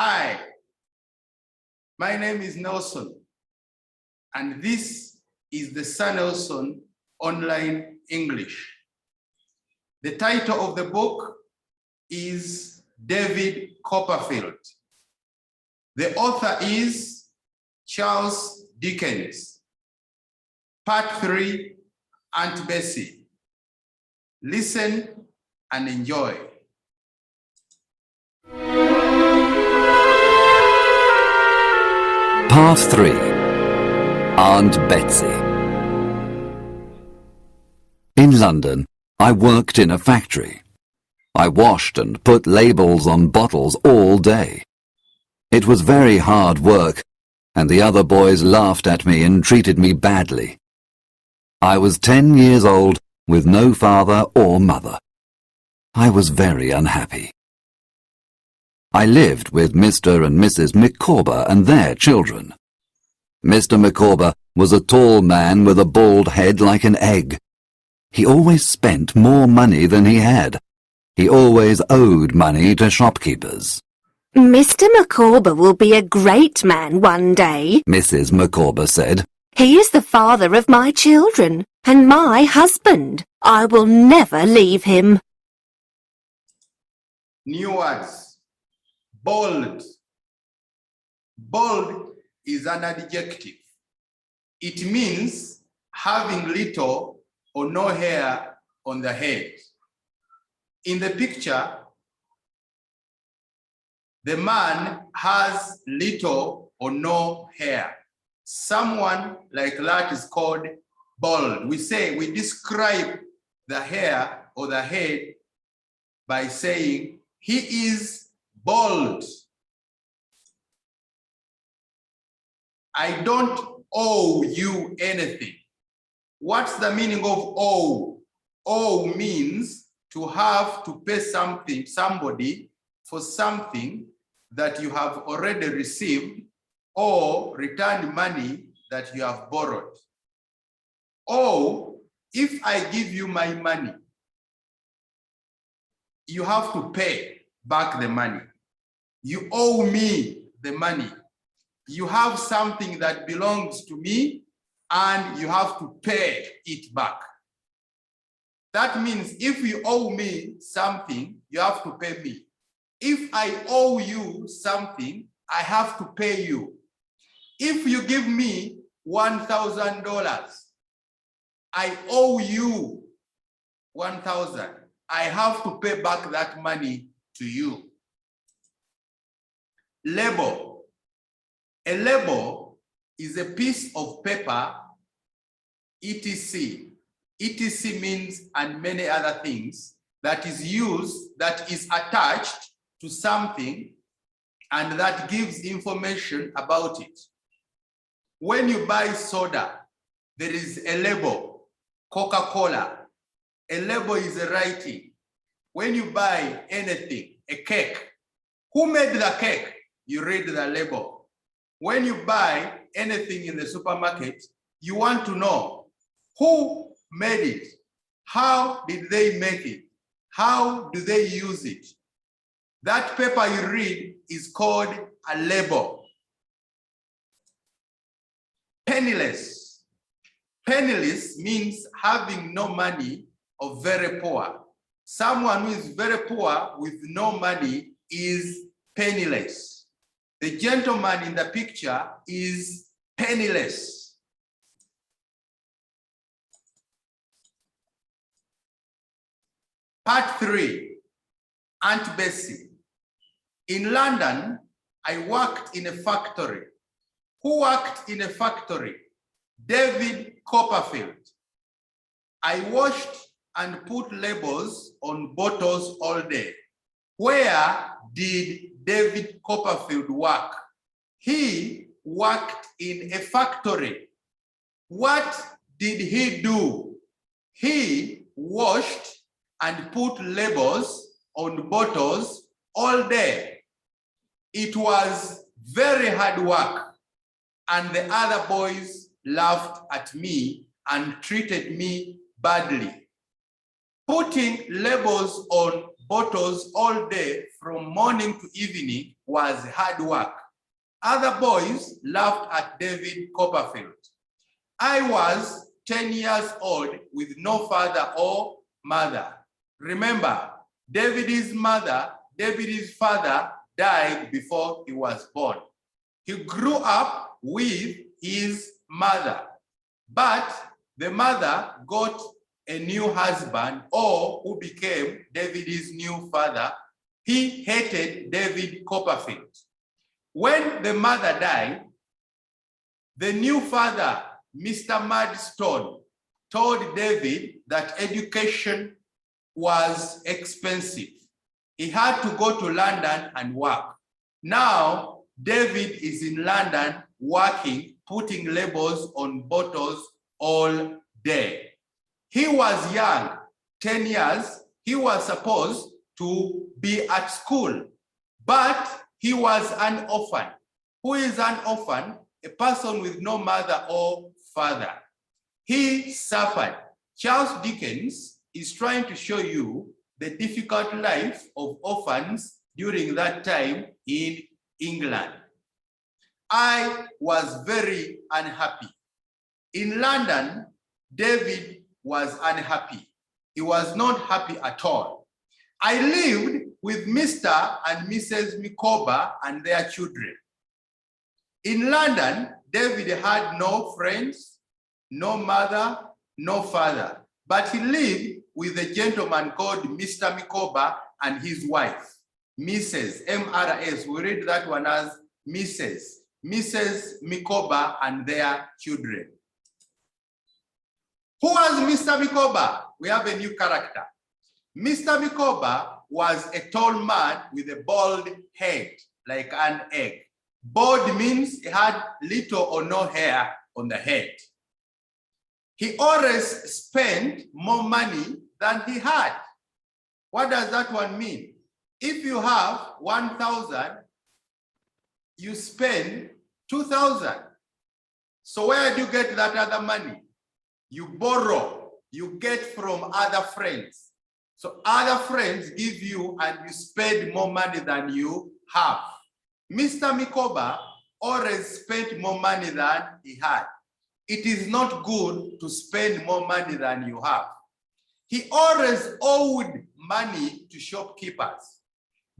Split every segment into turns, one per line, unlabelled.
Hi, my name is Nelson, and this is the Sir Nelson Online English. The title of the book is David Copperfield. The author is Charles Dickens. Part 3, Aunt Bessie. Listen and enjoy.
Part 3, Aunt Betsy. In London, I worked in a factory. I washed and put labels on bottles all day. It was very hard work, and the other boys laughed at me and treated me badly. I was 10 years old with no father or mother. I was very unhappy. I lived with Mr. and Mrs. Micawber and their children. Mr. Micawber was a tall man with a bald head like an egg. He always spent more money than he had. He always owed money to shopkeepers.
Mr. Micawber will be a great man one day,
Mrs. Micawber said.
He is the father of my children and my husband. I will never leave him.
New words. Bald. Bald is an adjective. It means having little or no hair on the head. In the picture, the man has little or no hair. Someone like that is called bald. We describe the hair or the head by saying he is bald. I don't owe you anything. What's the meaning of owe? Owe means to have to pay somebody for something that you have already received or return money that you have borrowed. Or if I give you my money, you have to pay back the money. You owe me the money. You have something that belongs to me and you have to pay it back. That means if you owe me something, you have to pay me. If I owe you something, I have to pay you. If you give me $1,000, I owe you $1,000. I have to pay back that money to you. Label. A label is a piece of paper, etc. etc means and many other things that is attached to something and that gives information about it. When you buy soda, there is a label, Coca-Cola. A label is a writing. When you buy anything, a cake, who made the cake? You read the label. When you buy anything in the supermarket, you want to know who made it, how did they make it, how do they use it. That paper you read is called a label. Penniless. Penniless means having no money or very poor. Someone who is very poor with no money is penniless. The gentleman in the picture is penniless. Part 3, Aunt Bessie. In London, I worked in a factory. Who worked in a factory? David Copperfield. I washed and put labels on bottles all day. Where did David Copperfield work? He worked in a factory. What did he do? He washed and put labels on bottles all day. It was very hard work, and the other boys laughed at me and treated me badly. Putting labels on bottles all day from morning to evening was hard work. Other boys laughed at David Copperfield. I was 10 years old with no father or mother. Remember, David's father died before he was born. He grew up with his mother, but the mother got a new husband, or who became David's new father. He hated David Copperfield. When the mother died, the new father, Mr. Murdstone, told David that education was expensive. He had to go to London and work. Now, David is in London working, putting labels on bottles all day. He was young, 10 years. He was supposed to be at school, but he was an orphan. Who is an orphan? A person with no mother or father. He suffered. Charles Dickens is trying to show you the difficult life of orphans during that time in England. I was very unhappy. In London, David was unhappy. He was not happy at all. I lived with Mr. and Mrs. Micawber and their children. In London, David had no friends, no mother, no father, but he lived with a gentleman called Mr. Micawber and his wife, Mrs. M-R-S. We read that one as Mrs. Micawber and their children. Who was Mr. Micawber? We have a new character. Mr. Micawber was a tall man with a bald head, like an egg. Bald means he had little or no hair on the head. He always spent more money than he had. What does that one mean? If you have 1,000, you spend 2,000. So where do you get that other money? You borrow, you get from other friends. So other friends give you and you spend more money than you have. Mr. Micawber always spent more money than he had. It is not good to spend more money than you have. He always owed money to shopkeepers.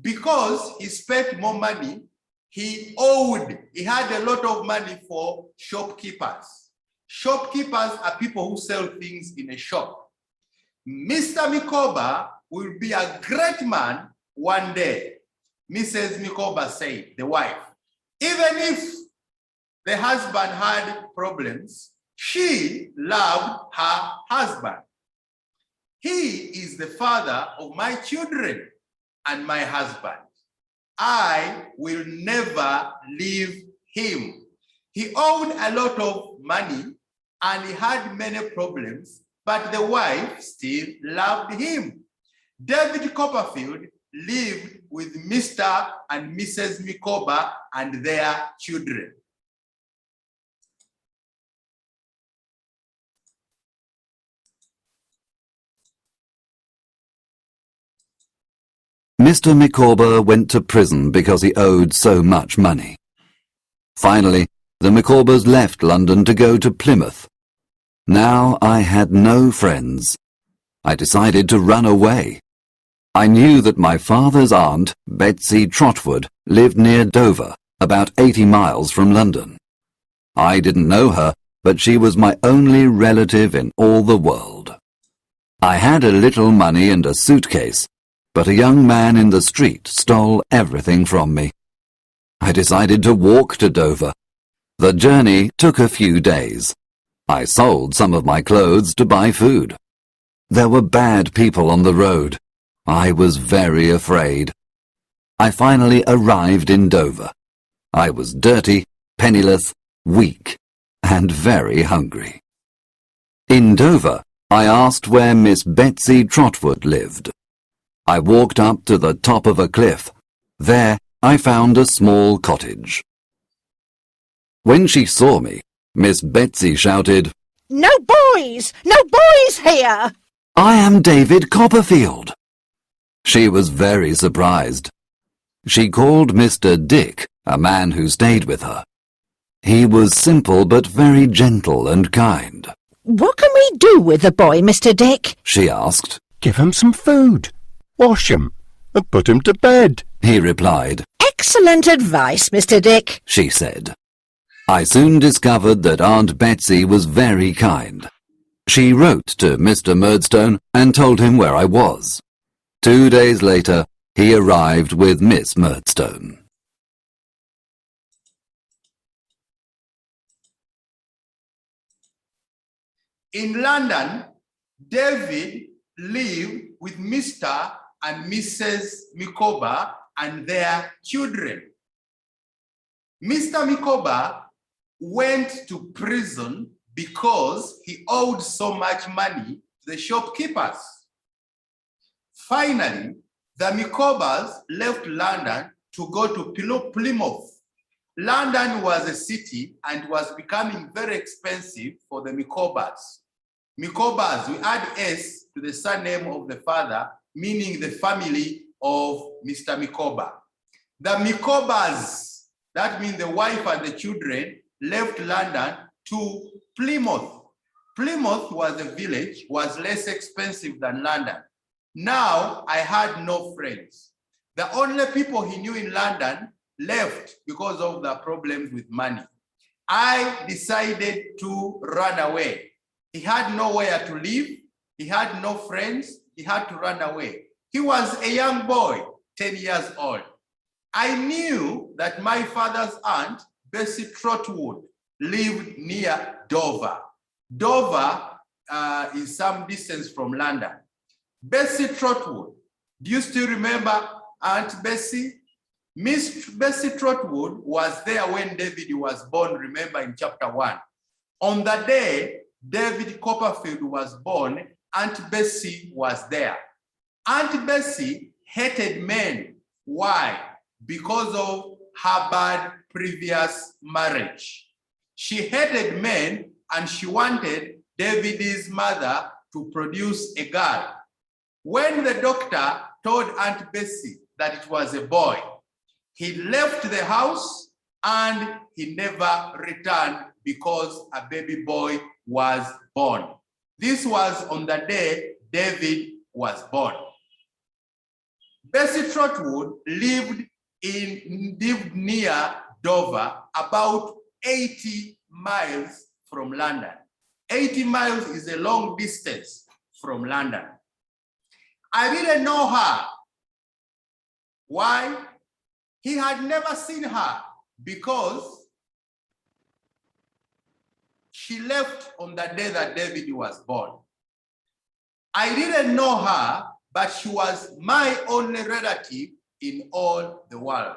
Because he spent more money, he had a lot of money for shopkeepers. Shopkeepers are people who sell things in a shop. Mr. Micawber will be a great man one day. Mrs. Micawber said, the wife, even if the husband had problems, she loved her husband. He is the father of my children and my husband. I will never leave him. He owed a lot of money and he had many problems, but the wife still loved him. David Copperfield lived with Mr. and Mrs. Micawber and their children.
Mr. Micawber went to prison because he owed so much money. Finally, the Micawbers left London to go to Plymouth. Now I had no friends. I decided to run away. I knew that my father's aunt, Betsy Trotwood, lived near Dover, about 80 miles from London. I didn't know her, but she was my only relative in all the world. I had a little money and a suitcase, but a young man in the street stole everything from me. I decided to walk to Dover. The journey took a few days. I sold some of my clothes to buy food. There were bad people on the road. I was very afraid. I finally arrived in Dover. I was dirty, penniless, weak, and very hungry. In Dover, I asked where Miss Betsy Trotwood lived. I walked up to the top of a cliff. There, I found a small cottage. When she saw me, Miss Betsy shouted,
No boys! No boys here!
I am David Copperfield. She was very surprised. She called Mr. Dick, a man who stayed with her. He was simple but very gentle and kind.
What can we do with the boy, Mr. Dick?
She asked.
Give him some food, wash him, and put him to bed.
He replied.
Excellent advice, Mr. Dick.
She said. I soon discovered that Aunt Betsy was very kind. She wrote to Mr. Murdstone and told him where I was. 2 days later, he arrived with Miss Murdstone.
In London, David lived with Mr. and Mrs. Micawber and their children. Mr. Micawber went to prison because he owed so much money to the shopkeepers. Finally, the Micawbers left London to go to Plymouth. London was a city and was becoming very expensive for the Micawbers. Micawbers, we add S to the surname of the father, meaning the family of Mr. Micawber. The Micawbers, that means the wife and the children, left London to Plymouth. Plymouth was a village, was less expensive than London. Now I had no friends. The only people he knew in London left because of the problems with money. I decided to run away. He had nowhere to live. He had no friends. He had to run away. He was a young boy, 10 years old. I knew that my father's aunt, Bessie Trotwood, lived near Dover. Dover is some distance from London. Bessie Trotwood, do you still remember Aunt Bessie? Miss Bessie Trotwood was there when David was born, remember in chapter 1. On the day David Copperfield was born, Aunt Bessie was there. Aunt Bessie hated men. Why? Because of her bad previous marriage. She hated men and she wanted David's mother to produce a girl. When the doctor told Aunt Bessie that it was a boy, he left the house and he never returned because a baby boy was born. This was on the day David was born. Bessie Trotwood lived near Dover, about 80 miles from London. 80 miles is a long distance from London. I didn't know her. Why? He had never seen her because she left on the day that David was born. I didn't know her, but she was my only relative in all the world.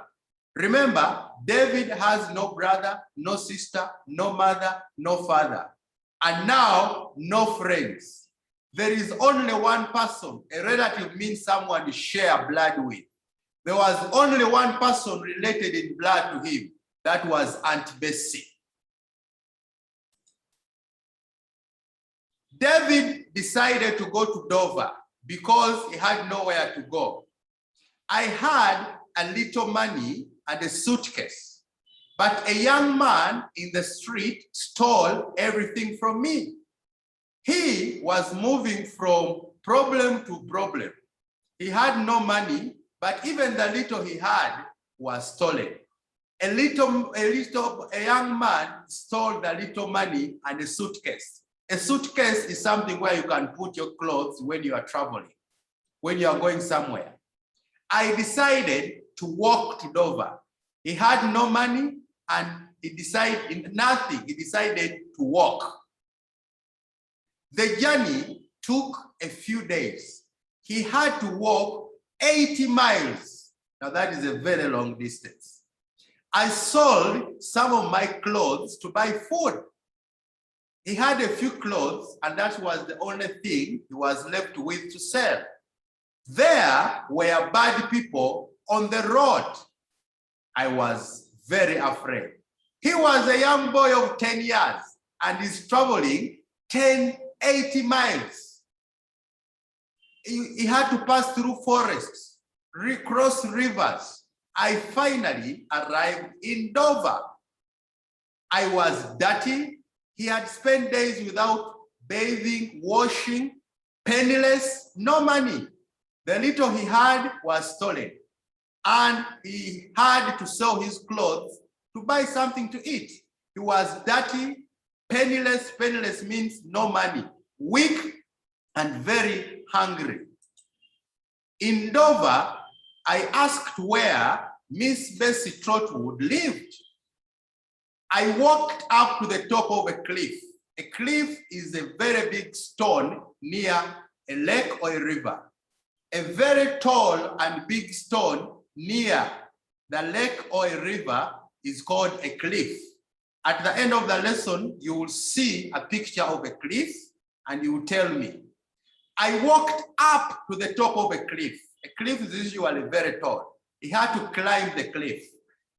Remember, David has no brother, no sister, no mother, no father, and now no friends. There is only one person. A relative means someone you share blood with. There was only one person related in blood to him. That was Aunt Bessie. David decided to go to Dover because he had nowhere to go. I had a little money and a suitcase, but a young man in the street stole everything from me. He was moving from problem to problem. He had no money, but even the little he had was stolen. A young man stole the little money and a suitcase. A suitcase is something where you can put your clothes when you are traveling, when you are going somewhere. I decided to walk to Dover. He had no money and he decided nothing. He decided to walk. The journey took a few days. He had to walk 80 miles. Now that is a very long distance. I sold some of my clothes to buy food. He had a few clothes and that was the only thing he was left with to sell. There were bad people on the road. I was very afraid. He was a young boy of 10 years and is traveling 80 miles. he had to pass through forests, cross rivers. I finally arrived in Dover. I was dirty. He had spent days without bathing, washing, penniless, no money. The little he had was stolen, and he had to sell his clothes to buy something to eat. He was dirty, penniless. Penniless means no money, weak, and very hungry. In Dover, I asked where Miss Bessie Trotwood lived. I walked up to the top of a cliff. A cliff is a very big stone near a lake or a river. A very tall and big stone near the lake or a river is called a cliff. At the end of the lesson, you will see a picture of a cliff and you will tell me. I walked up to the top of a cliff. A cliff is usually very tall. He had to climb the cliff.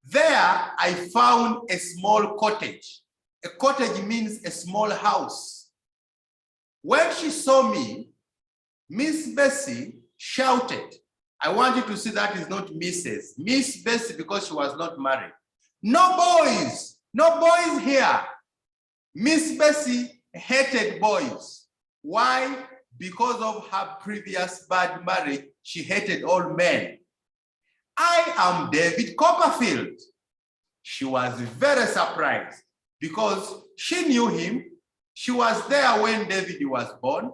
There, I found a small cottage. A cottage means a small house. When she saw me, Miss Bessie shouted. I want you to see that is not Mrs. Miss Bessie, because she was not married. No boys here. Miss Bessie hated boys. Why? Because of her previous bad marriage, she hated all men. I am David Copperfield. She was very surprised because she knew him. She was there when David was born.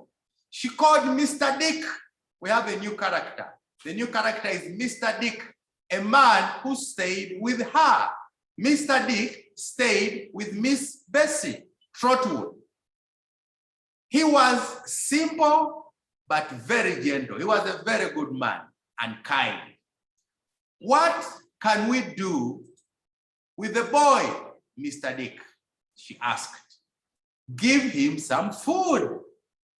She called Mr. Dick. We have a new character. The new character is Mr. Dick, a man who stayed with her. Mr. Dick stayed with Miss Bessie Trotwood. He was simple but very gentle. He was a very good man and kind. What can we do with the boy, Mr. Dick? She asked. Give him some food,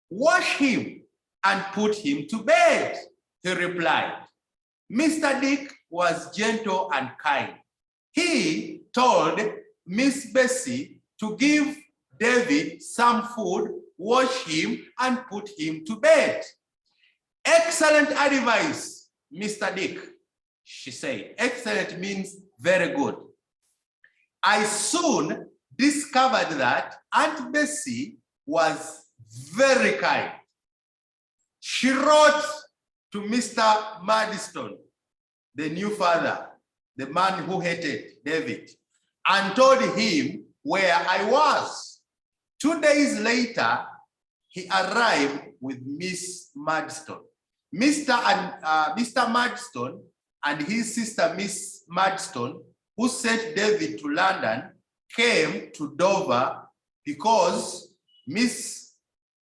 wash him, and put him to bed, he replied. Mr. Dick was gentle and kind. He told Miss Bessie to give David some food, wash him, and put him to bed. Excellent advice, Mr. Dick, she said. Excellent means very good. I soon discovered that Aunt Bessie was very kind. She wrote to Mr. Maddistone, the new father, the man who hated David, and told him where I was. 2 days later, he arrived with Miss Maddistone. Mr. Maddistone and his sister, Miss Maddistone, who sent David to London, came to Dover because Miss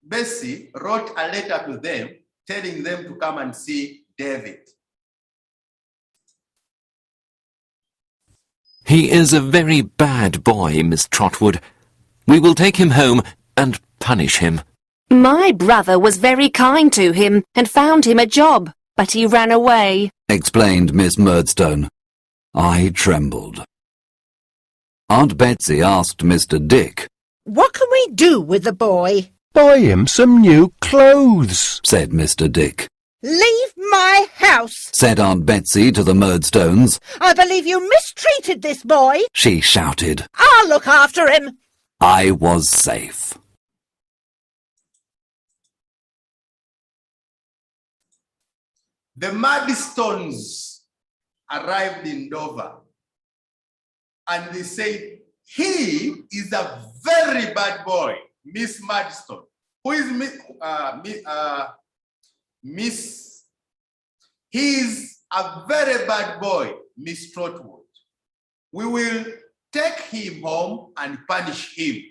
Bessie wrote a letter to them telling them to come and see David.
He is a very bad boy, Miss Trotwood. We will take him home and punish him.
My brother was very kind to him and found him a job, but he ran away,
explained Miss Murdstone. I trembled. Aunt Betsy asked Mr. Dick.
What can we do with the boy?
Buy him some new clothes,
Said Mr. Dick.
Leave my house!
Said Aunt Betsy to the Murdstones.
I believe you mistreated this boy.
She shouted.
I'll look after him.
I was safe.
The Maddistones arrived in Dover and they said, he is a very bad boy, Miss Maddistone. Who is Miss? He is a very bad boy, Miss Trotwood. We will take him home and punish him,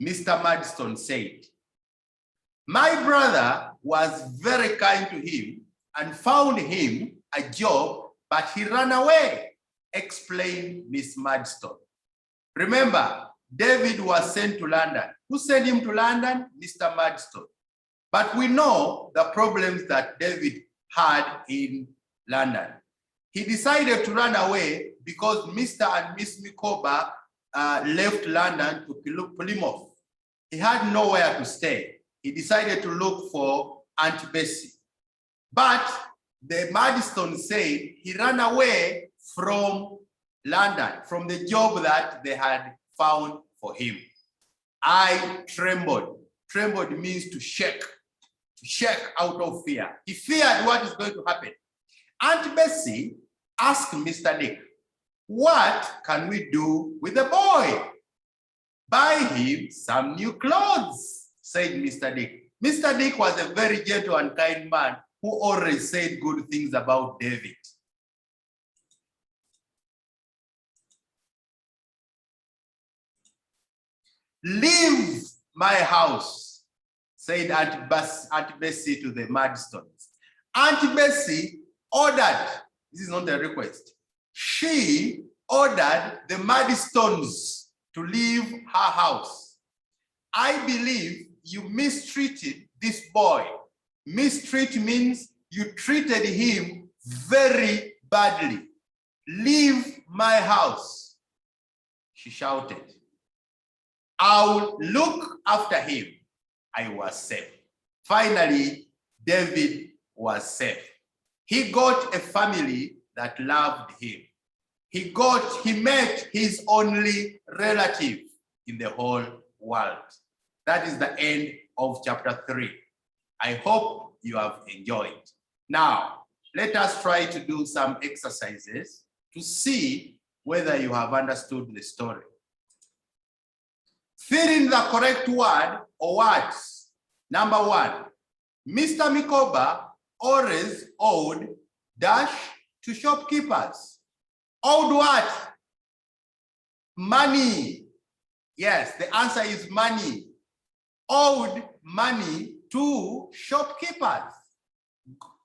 Mr. Maddistone said. My brother was very kind to him and found him a job, but he ran away, explained Miss Maddistone. Remember, David was sent to London. Who sent him to London? Mr. Maddistone. But we know the problems that David had in London. He decided to run away because Mr. and Miss Micawber left London to Plymouth. He had nowhere to stay. He decided to look for Aunt Bessie. But the Maddistone said he ran away from London, from the job that they had found for him. I trembled. Trembled means to shake out of fear. He feared what is going to happen. Aunt Bessie asked Mr. Dick, "What can we do with the boy?" "Buy him some new clothes," said Mr. Dick. Mr. Dick was a very gentle and kind man who always said good things about David. "Leave my house," said Aunt Bessie to the Madstones. Aunt Bessie ordered, this is not a request, she ordered the Madstones to leave her house. "I believe you mistreated this boy." Mistreat means you treated him very badly. "Leave my house," she shouted. "I'll look after him." I was safe. Finally, David was safe. He got a family that loved him. He met his only relative in the whole world. That is the end of chapter 3. I hope you have enjoyed. Now, let us try to do some exercises to see whether you have understood the story. Fill in the correct word or words. Number 1, Mr. Mikoba always owed dash to shopkeepers. Owed what? Money. Yes, the answer is money. Owed money to shopkeepers.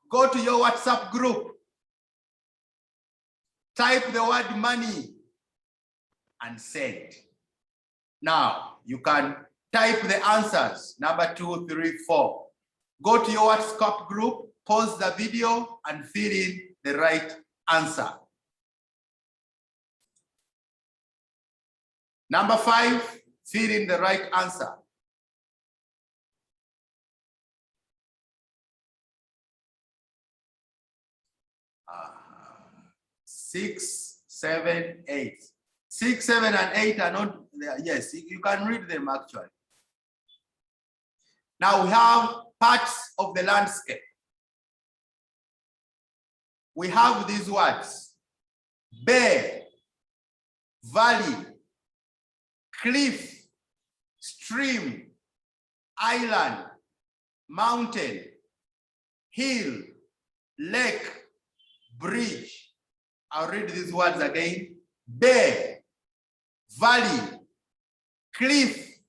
Go to your WhatsApp group. Type the word money and send. Now, you can type the answers, number 2, 3, 4. Go to your WhatsApp group, pause the video, and fill in the right answer. Number 5, fill in the right answer. Six, 7, 8. 6, 7, and 8 are not there. Yes, you can read them actually. Now we have parts of the landscape. We have these words: bay, valley, cliff, stream, island, mountain, hill, lake, bridge. I'll read these words again: bay, valley, cliff,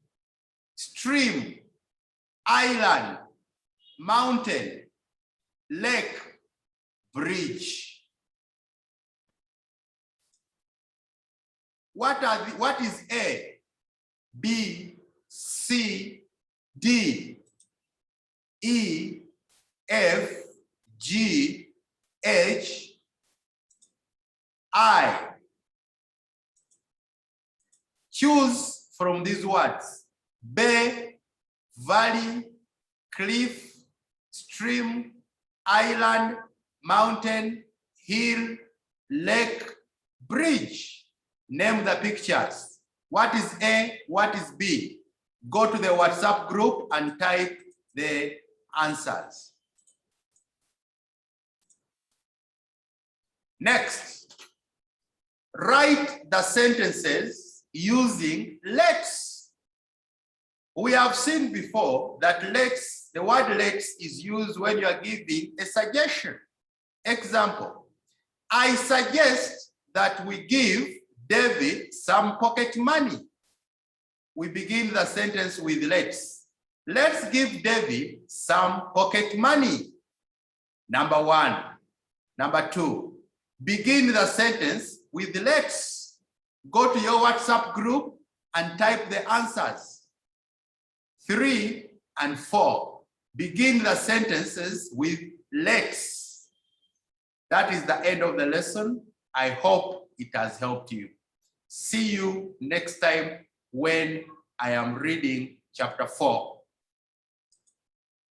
stream, island, mountain, lake, bridge. What is A, B, C, D, E, F, G, H, I? Choose from these words: bay, valley, cliff, stream, island, mountain, hill, lake, bridge. Name the pictures. What is A? What is B? Go to the WhatsApp group and type the answers. Next, write the sentences using let's. We have seen before that let's, the word let's is used when you are giving a suggestion. Example: I suggest that we give David some pocket money. We begin the sentence with let's. Let's give David some pocket money. Number 1. Number 2, begin the sentence with let's. Go to your WhatsApp group and type the answers. 3 and 4, begin the sentences with let's. That is the end of the lesson. I hope it has helped you. See you next time when I am reading chapter 4.